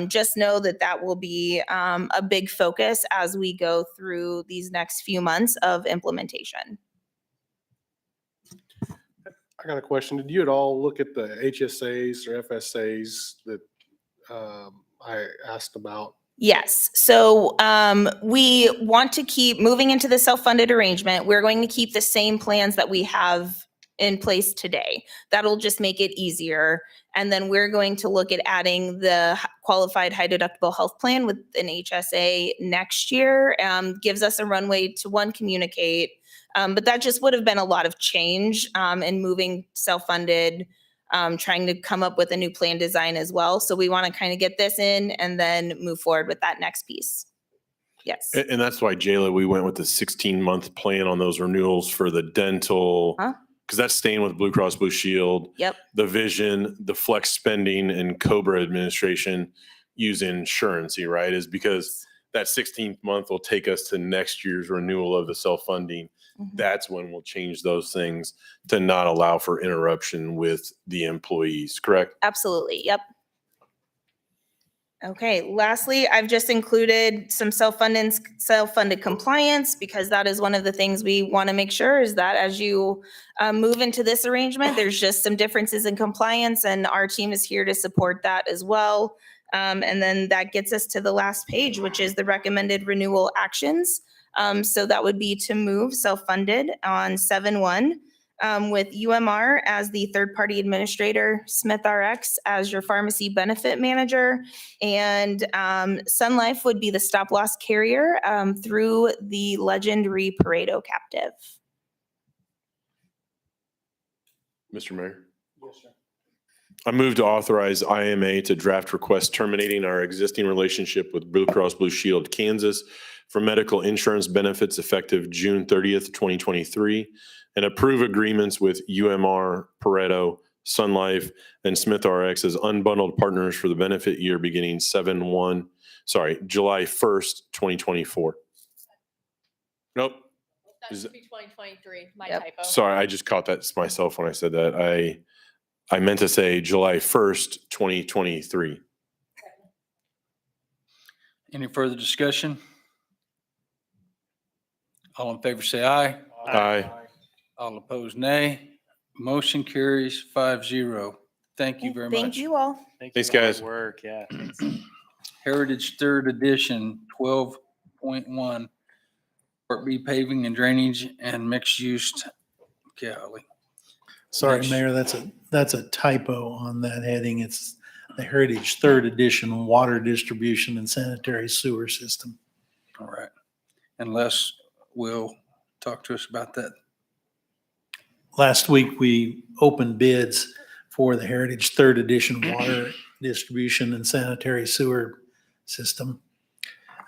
just know that will be a big focus as we go through these next few months of implementation. I got a question. Did you at all look at the HSAs or FSAs that I asked about? Yes. So we want to keep moving into the self-funded arrangement. We're going to keep the same plans that we have in place today. That'll just make it easier. And then we're going to look at adding the qualified high deductible health plan with an HSA next year. Gives us a runway to communicate. But that just would have been a lot of change in moving self-funded, trying to come up with a new plan design as well. So we want to kind of get this in and then move forward with that next piece. Yes. And that's why, Jayla, we went with the 16-month plan on those renewals for the dental, because that's staying with Blue Cross Blue Shield. Yep. The vision, the flex spending, and COBRA administration use insurancy, right? Is because that 16th month will take us to next year's renewal of the self-funding. That's when we'll change those things to not allow for interruption with the employees, correct? Absolutely. Yep. Okay, lastly, I've just included some self-funded compliance because that is one of the things we want to make sure is that as you move into this arrangement, there's just some differences in compliance and our team is here to support that as well. And then that gets us to the last page, which is the recommended renewal actions. So that would be to move self-funded on 7/1. With UMR as the third-party administrator, SmithRx as your pharmacy benefit manager, and Sun Life would be the stop-loss carrier through the Legend Re Pareto captive. Mr. Mayor? Yes, sir. I move to authorize IMA to draft request terminating our existing relationship with Blue Cross Blue Shield Kansas for medical insurance benefits effective June 30th, 2023, and approve agreements with UMR, Pareto, Sun Life, and SmithRx as unbundled partners for the benefit year beginning July 1st, 2024. Nope. That Is should be 2023, my Yep. typo. Sorry, I just caught that myself when I said that. I meant to say July 1st, 2023. Any further discussion? All in favor, say aye. Aye. All opposed, nay. Motion carries 5-0. Thank you very much. Thank you all. Thanks, guys. Work, yeah. Thanks. Heritage Third Edition, 12.1, Part B paving and drainage and mixed use. Golly. Sorry, Next. Mayor, that's a typo on that heading. It's the Heritage Third Edition Water Distribution and Sanitary Sewer System. All right. And Les will talk to us about that. Last week, we opened bids for the Heritage Third Edition Water Distribution and Sanitary Sewer System.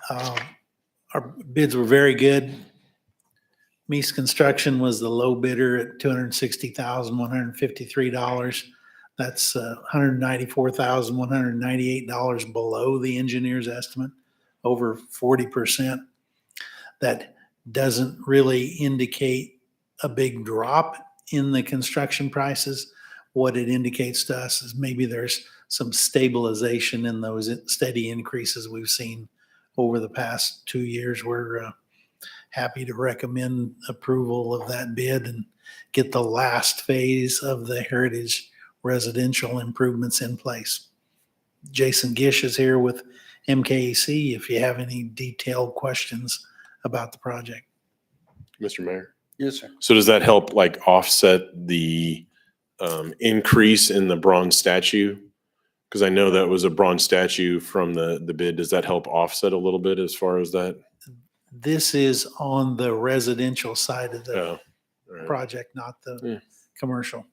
Our bids were very good. Meese Construction was the low bidder at $260,153. That's $194,198 below the engineer's estimate, over 40%. That doesn't really indicate a big drop in the construction prices. What it indicates to us is maybe there's some stabilization in those steady increases we've seen over the past 2 years. We're happy to recommend approval of that bid and get the last phase of the Heritage residential improvements in place. Jason Gish is here with MKEC if you have any detailed questions about the project. Mr. Mayor? Yes, sir. So does that help like offset the increase in the bronze statue? Because I know that was a bronze statue from the bid. Does that help offset a little bit as far as that? This is on the residential side of the Oh, all right. project, not the Yeah. commercial.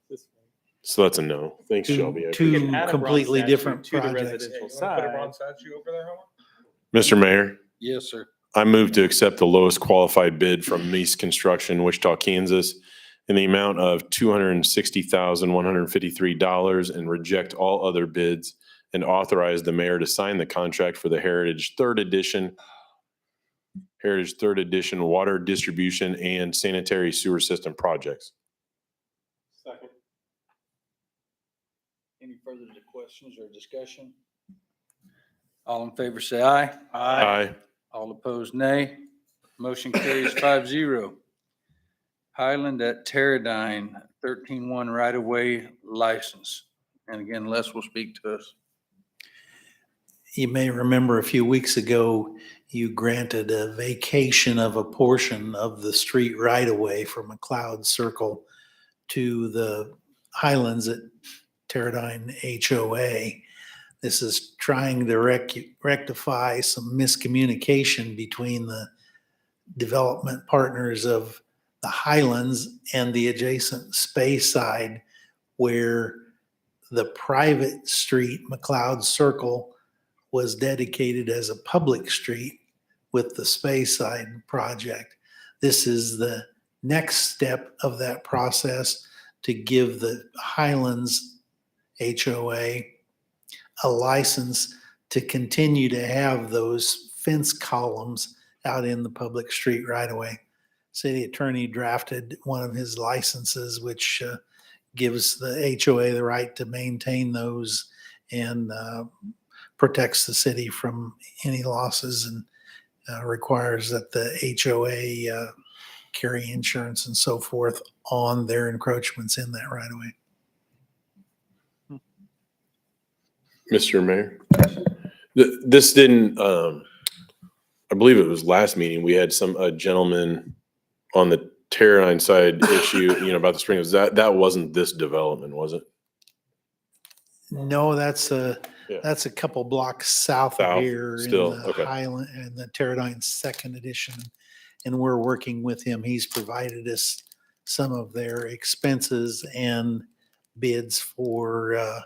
So that's a no. Thanks, Shelby. I appreciate Two it. completely different Hey, projects. you wanna put a bronze statue over there, Howard? Mr. Mayor, Yes, sir. I move to accept the lowest qualified bid from Meese Construction, Wichita, Kansas, in the amount of $260,153 and reject all other bids and authorize the mayor to sign the contract for the Heritage Third Edition Water Distribution and Sanitary Sewer System projects. Second. Any further questions or discussion? All in favor, say aye. Aye. All opposed, nay. Motion carries 5-0. Highland at Teradyne, 13-1 right-of-way license. And again, Les will speak to us. You may remember a few weeks ago, you granted a vacation of a portion of the street right away from McLeod Circle to the Highlands at Teradyne HOA. This is trying to rectify some miscommunication between the development partners of the Highlands and the adjacent Space side, where the private street, McLeod Circle, was dedicated as a public street with the Space side project. This is the next step of that process to give the Highlands HOA a license to continue to have those fence columns out in the public street right away. City attorney drafted one of his licenses, which gives the HOA the right to maintain those and protects the city from any losses and requires that the HOA carry insurance and so forth on their encroachments in that right away. Mr. Mayor, this didn't, I believe it was last meeting, we had a gentleman on the Terranine side issue, about the sprinklers. That wasn't this development, was it? No, that's a couple blocks south of South, here still, in the okay. Highland and the Teradyne second edition. And we're working with him. He's provided us some of their expenses and bids for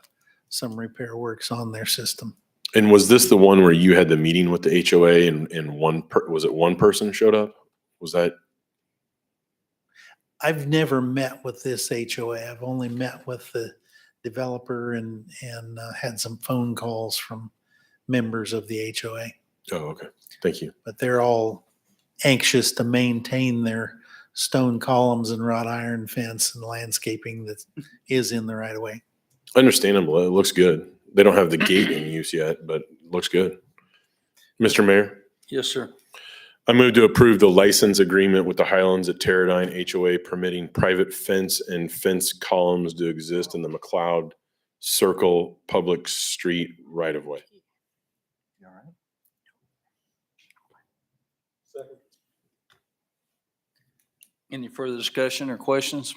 some repair works on their system. And was this the one where you had the meeting with the HOA and was it one person showed up? Was that? I've never met with this HOA. I've only met with the developer and had some phone calls from members of the HOA. Oh, okay. Thank you. But they're all anxious to maintain their stone columns and wrought iron fence and landscaping that is in the right of way. Understandable. It looks good. They don't have the gate in use yet, but it looks good. Mr. Mayor, Yes, sir. I move to approve the license agreement with the Highlands at Teradyne HOA permitting private fence and fence columns to exist in the McLeod Circle Public Street right of way. Any further discussion or questions?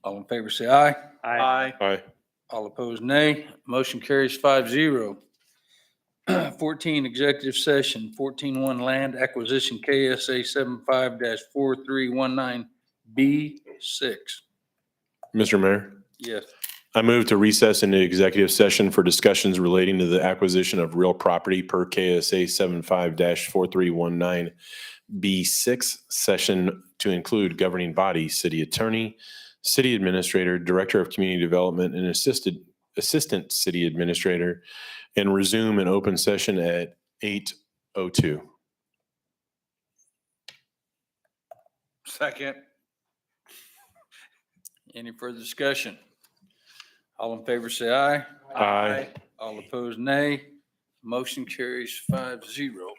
All in favor, say aye. Aye. Aye. All opposed, nay. Motion carries 5-0. 14, executive session, 14-1 land acquisition, KSA 75-4319B6. Mr. Mayor, Yes. I move to recess into executive session for discussions relating to the acquisition of real property per KSA 75-4319B6 session to include governing body, city attorney, city administrator, director of community development, and assistant city administrator, and resume an open session at 8:02. Second. Any further discussion? All in favor, say aye. Aye. All opposed, nay. Motion carries 5-0.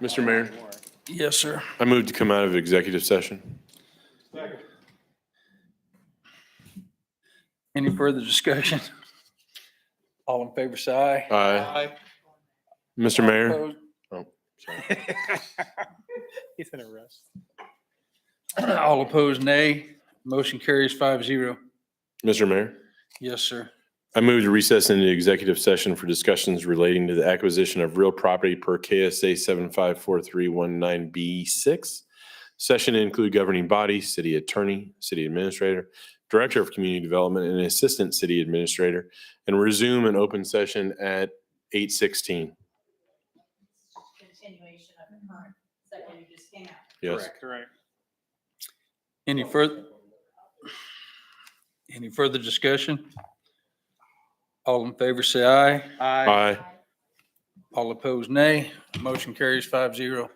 Mr. Mayor, Yes, sir. I move to come out of executive session. Any further discussion? All in favor, say aye. Aye. Mr. Mayor? Opposed? Oh, sorry. He's in a rush. All opposed, nay. Motion carries 5-0. Mr. Mayor? Yes, sir. I move to recess into executive session for discussions relating to the acquisition of real property per KSA 754319B6. Session to include governing body, city attorney, city administrator, director of community development, and assistant city administrator, and resume an open session at 8:16. Continuation of the current second you just came out. Yes. Correct. Any further discussion? All in favor, say aye. Aye. All opposed, nay. Motion carries 5-0.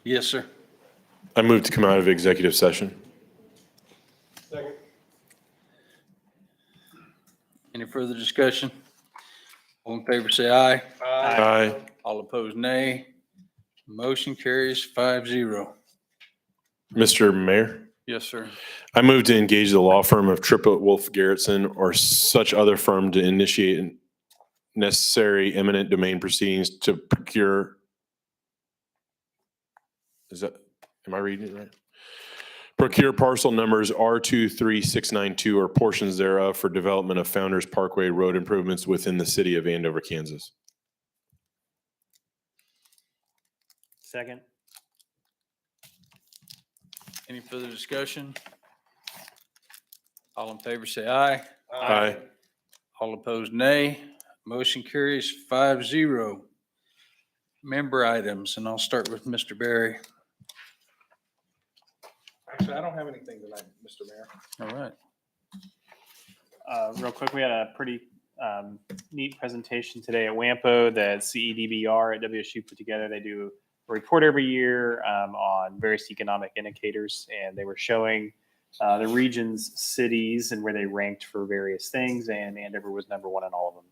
Yes, sir. I move to come out of executive session. Any further discussion? All in favor, say aye. Aye. All opposed, nay. Motion carries 5-0. Mr. Mayor, Yes, sir. I move to engage the law firm of Triplett Wolf Garrettson or such other firm to initiate necessary eminent domain proceedings to procure. Am I reading it right? Procure parcel numbers R23692 or portions thereof for development of Founders Parkway road improvements within the city of Andover, Kansas. Second. Any further discussion? All in favor, say aye. Aye. All opposed, nay. Motion carries 5-0. Member items, and I'll start with Mr. Barry. Actually, I don't have anything tonight, Mr. Mayor. All right. Real quick, we had a pretty neat presentation today at WAMPO that CEDBR at WSU put together. They do a report every year on various economic indicators, and they were showing the region's cities and where they ranked for various things, and Andover was number one in all of them.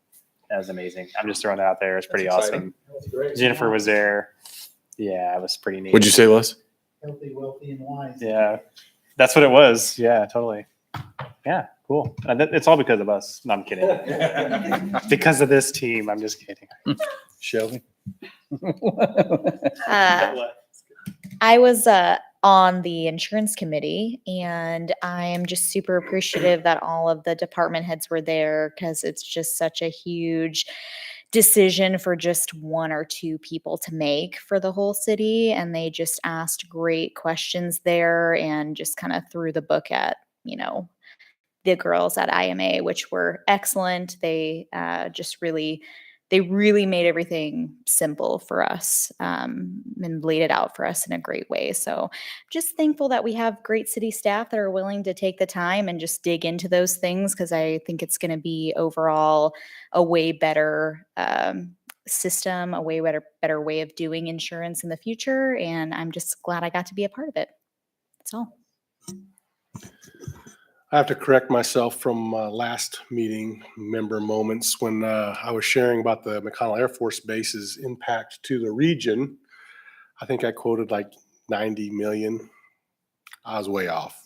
That was amazing. I'm just throwing that out there. It's pretty awesome. Jennifer was there. Yeah, it was pretty neat. What'd you say, Les? Healthy, wealthy, and wise. Yeah, that's what it was. Yeah, totally. Yeah, cool. It's all because of us. No, I'm kidding. Because of this team. I'm just kidding. Shelby? I was on the insurance committee, and I am just super appreciative that all of the department heads were there because it's just such a huge decision for just one or two people to make for the whole city. And they just asked great questions there and just kind of threw the book at, the girls at IMA, which were excellent. They really made everything simple for us and laid it out for us in a great way. So just thankful that we have great city staff that are willing to take the time and just dig into those things, because I think it's going to be overall a way better system, a way better way of doing insurance in the future. And I'm just glad I got to be a part of it. That's all. I have to correct myself from last meeting member moments when I was sharing about the McConnell Air Force Base's impact to the region. I think I quoted like 90 million. I was way off.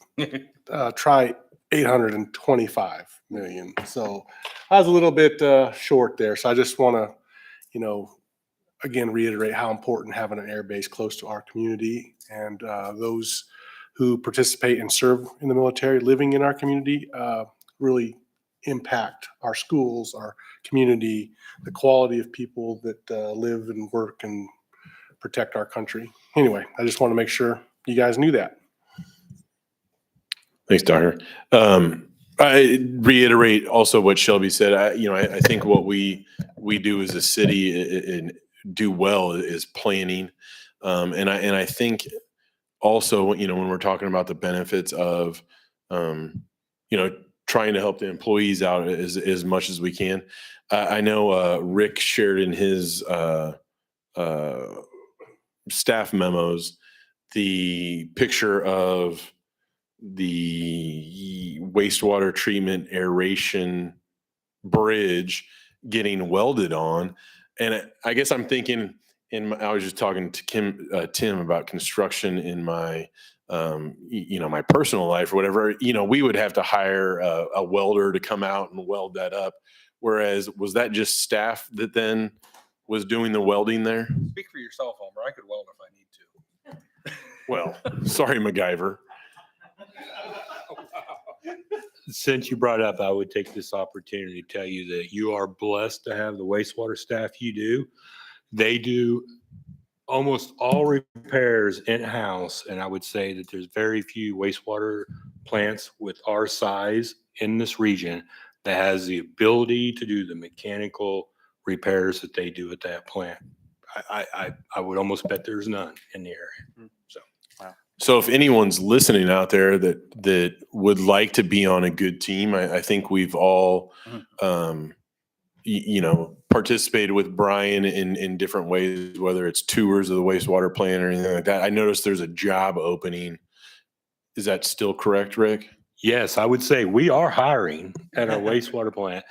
Try 825 million. So I was a little bit short there. So I just want to, again, reiterate how important having an air base close to our community and those who participate and serve in the military living in our community really impact our schools, our community, the quality of people that live and work and protect our country. Anyway, I just want to make sure you guys knew that. Thanks, Doctor. I reiterate also what Shelby said. I think what we do as a city and do well is planning. And I think also, when we're talking about the benefits of, trying to help the employees out as much as we can. I know Rick shared in his staff memos the picture of the wastewater treatment aeration bridge getting welded on. And I guess I'm thinking, I was just talking to Tim about construction in my, my personal life or whatever, we would have to hire a welder to come out and weld that up. Whereas, was that just staff that then was doing the welding there? Speak for yourself, Homer. I could weld if I need to. Well, sorry, MacGyver. Since you brought up, I would take this opportunity to tell you that you are blessed to have the wastewater staff you do. They do almost all repairs in-house, and I would say that there's very few wastewater plants with our size in this region that has the ability to do the mechanical repairs that they do at that plant. I would almost bet there's none in the area. So if anyone's listening out there that would like to be on a good team, I think we've all participated with Brian in different ways, whether it's tours of the wastewater plant or anything like that. I noticed there's a job opening. Is that still correct, Rick? Yes, I would say we are hiring at our wastewater plant,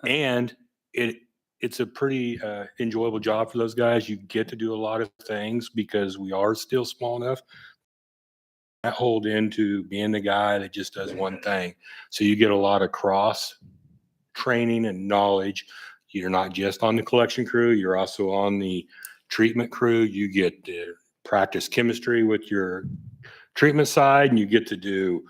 and it's a pretty enjoyable job for those guys. You get to do a lot of things because we are still small enough. I hold into being the guy that just does one thing. So you get a lot of cross training and knowledge. You're not just on the collection crew, you're also on the treatment crew. You get to practice chemistry with your treatment side, and you get to do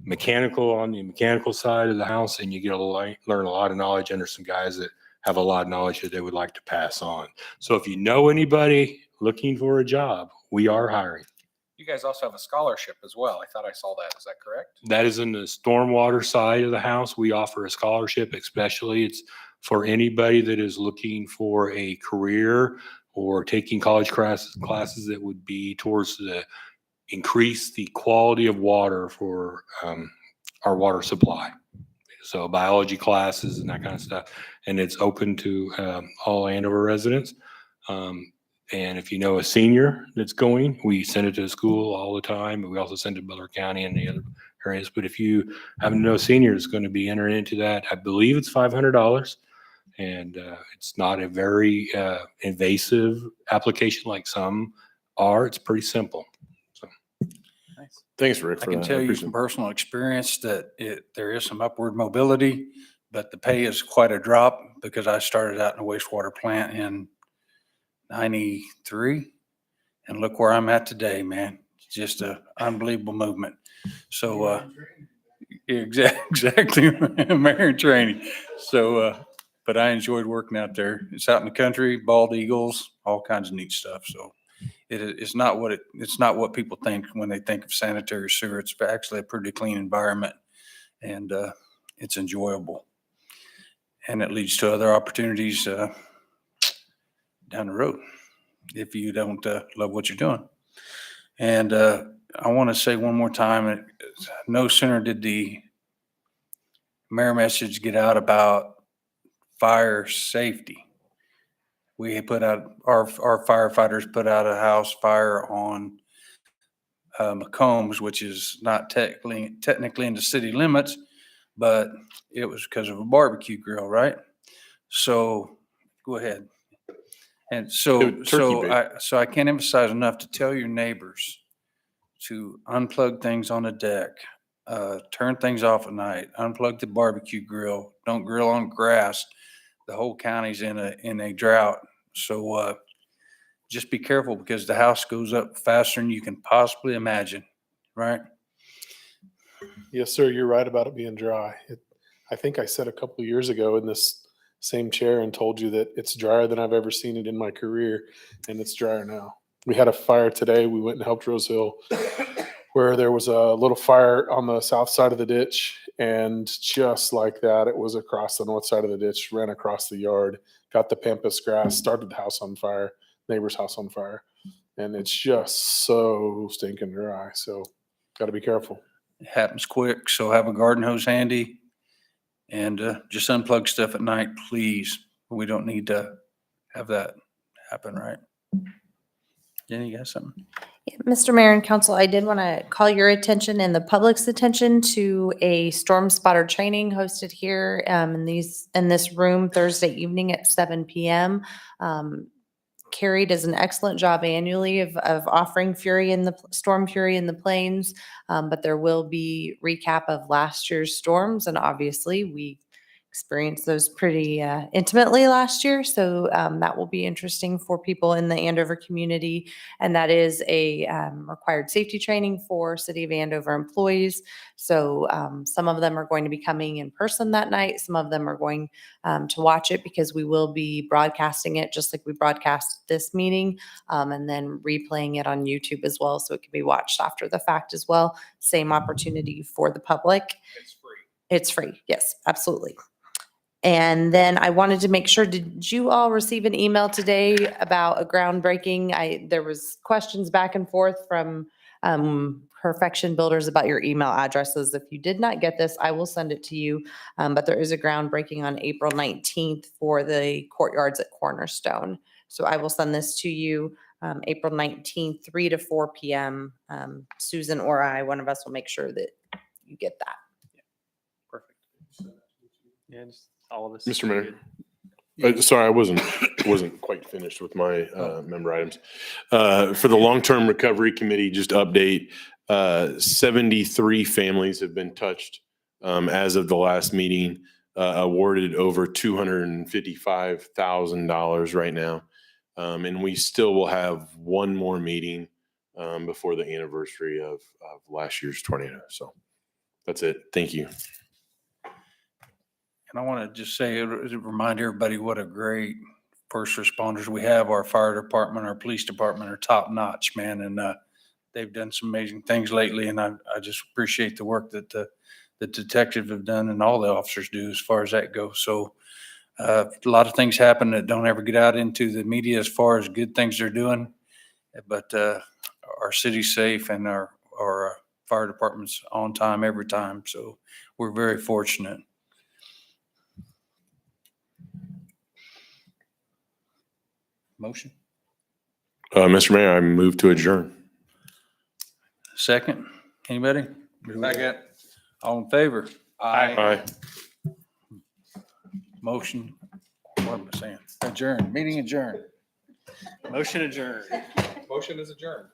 mechanical on the mechanical side of the house, and you get to learn a lot of knowledge under some guys that have a lot of knowledge that they would like to pass on. So if you know anybody looking for a job, we are hiring. You guys also have a scholarship as well. I thought I saw that. Is that correct? That is in the stormwater side of the house. We offer a scholarship, especially it's for anybody that is looking for a career or taking college classes that would be towards the increase the quality of water for our water supply. So biology classes and that kind of stuff. And it's open to all Andover residents. And if you know a senior that's going, we send it to the school all the time. But we also send it to Butler County and the other areas. But if you happen to know a senior that's going to be entering into that, I believe it's $500. And it's not a very invasive application like some are. It's pretty simple. Thanks, Rick. I For can that. tell you appreciate from it. personal experience that there is some upward mobility, but the pay is quite a drop because I started out in a wastewater plant in 93, and look where I'm at today, man. It's just a unbelievable movement. So, exactly, Marion training. So, but I enjoyed working out there. It's out in the country, bald eagles, all kinds of neat stuff. So it's not what people think when they think of sanitary sewer. It's actually a pretty clean environment, and it's enjoyable. And it leads to other opportunities down the road if you don't love what you're doing. And I want to say one more time, no sooner did the mayor message get out about fire safety. We put out, our firefighters put out a house fire on McCombs, which is not technically in the city limits, but it was because of a barbecue grill, right? So go ahead. And so I can't emphasize enough to tell your neighbors to unplug things on the deck, turn things off at night, unplug the barbecue grill, don't grill on grass. The whole county's in a drought. So just be careful because the house goes up faster than you can possibly imagine, right? Yes, sir. You're right about it being dry. I think I said a couple of years ago in this same chair and told you that it's drier than I've ever seen it in my career, and it's drier now. We had a fire today. We went and helped Rose Hill where there was a little fire on the south side of the ditch, and just like that, it was across the north side of the ditch, ran across the yard, got the pampas grass, started the house on fire, neighbor's house on fire, and it's just so stinking dry. So got to be careful. It happens quick, so have a garden hose handy and just unplug stuff at night, please. We don't need to have that happen, right? Jenny, you got something? Mr. Mayor and Council, I did want to call your attention and the public's attention to a storm spotter training hosted here in this room Thursday evening at 7 p.m. Carrie does an excellent job annually of offering storm fury in the plains, but there will be recap of last year's storms, and obviously we experienced those pretty intimately last year. So that will be interesting for people in the Andover community. And that is a required safety training for City of Andover employees. So some of them are going to be coming in person that night. Some of them are going to watch it because we will be broadcasting it just like we broadcast this meeting, and then replaying it on YouTube as well. So it can be watched after the fact as well. Same opportunity for the public. It's free. It's free. Yes, absolutely. And then I wanted to make sure, did you all receive an email today about a groundbreaking? There was questions back and forth from Perfection Builders about your email addresses. If you did not get this, I will send it to you. But there is a groundbreaking on April 19th for the courtyards at Cornerstone. So I will send this to you April 19th, 3 to 4 p.m. Susan or I, one of us will make sure that you get that. Yeah, just all of us. Mr. Mayor. Sorry, I wasn't quite finished with my member items. For the Long-Term Recovery Committee, just update, 73 families have been touched as of the last meeting, awarded over $255,000 right now. And we still will have one more meeting before the anniversary of last year's tornado. So that's it. Thank you. And I want to just say, remind everybody what a great first responders we have. Our fire department, our police department are top notch, man. And they've done some amazing things lately. And I just appreciate the work that the detectives have done and all the officers do as far as that goes. So a lot of things happen that don't ever get out into the media as far as good things they're doing. But our city's safe and our fire department's on time every time. So we're very fortunate. Motion? Mr. Mayor, I move to adjourn. Second? Anybody? Second. All in favor? Aye. Motion, what am I saying? Adjourn, meeting adjourned. Motion adjourned. Motion is adjourned.